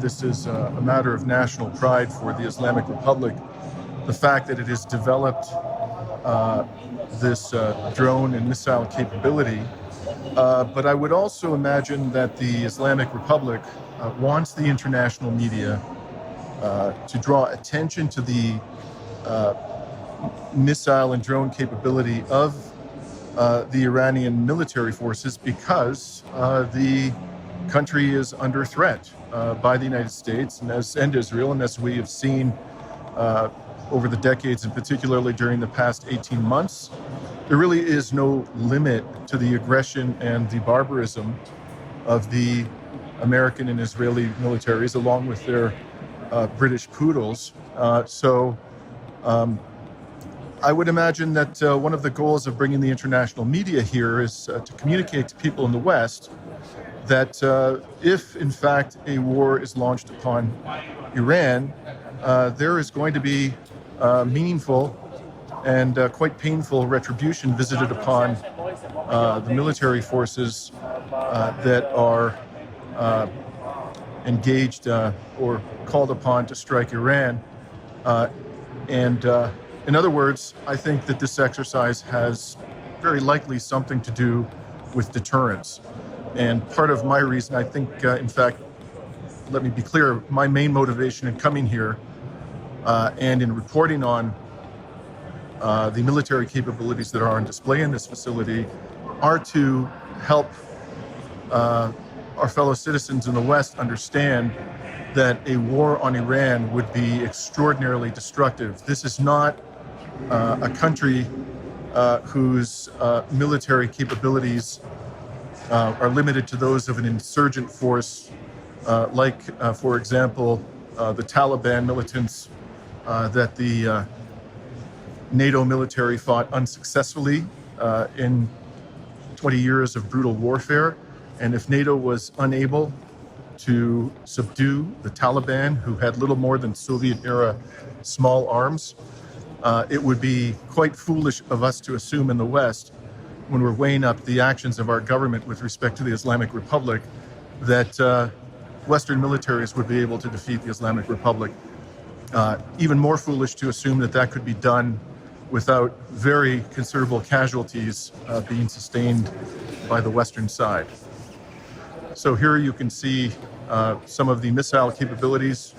this is a matter of national pride for the Islamic Republic, the fact that it has developed this drone and missile capability. But I would also imagine that the Islamic Republic wants the international media to draw attention to the missile and drone capability of the Iranian military forces, because the country is under threat by the United States and Israel, and as we have seen over the decades, and particularly during the past 18 months, there really is no limit to the aggression and the barbarism of the American and Israeli militaries, along with their British poodles. So I would imagine that one of the goals of bringing the international media here is to communicate to people in the West that if, in fact, a war is launched upon Iran, there is going to be meaningful and quite painful retribution visited upon the military forces that are engaged or called upon to strike Iran. In other words, I think that this exercise has very likely something to do with deterrence. And part of my reason, I think, in fact, let me be clear, my main motivation in coming here and in reporting on the military capabilities that are on display in this facility are to help our fellow citizens in the West understand that a war on Iran would be extraordinarily destructive. This is not a country whose military capabilities are limited to those of an insurgent force, like, for example, the Taliban militants that the NATO military fought unsuccessfully in 20 years of brutal warfare. And if NATO was unable to subdue the Taliban, who had little more than Soviet-era small arms, it would be quite foolish of us to assume in the West, when we're weighing up the actions of our government with respect to the Islamic Republic, that Western militaries would be able to defeat the Islamic Republic. Even more foolish to assume that that could be done without very considerable casualties being sustained by the Western side. So here you can see some of the missile capabilities.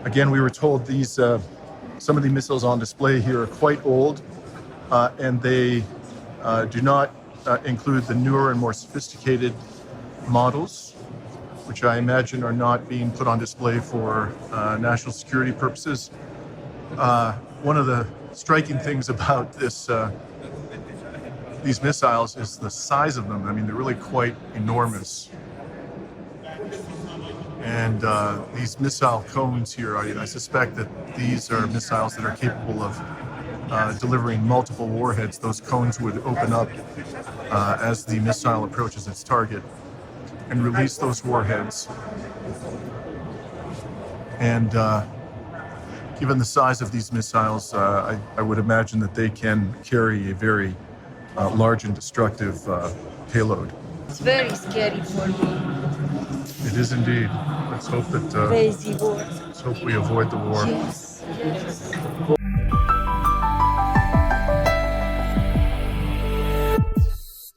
Again, we were told these some of the missiles on display here are quite old, and they do not include the newer and more sophisticated models, which I imagine are not being put on display for national security purposes. One of the striking things about these missiles is the size of them. I mean, they're really quite enormous. And these missile cones here, I suspect that these are missiles that are capable of delivering multiple warheads. Those cones would open up as the missile approaches its target and release those warheads. And given the size of these missiles, I would imagine that they can carry a very large and destructive payload. It's very scary for me. It is indeed. Let's hope that. Crazy war. Let's hope we avoid the war. Yes.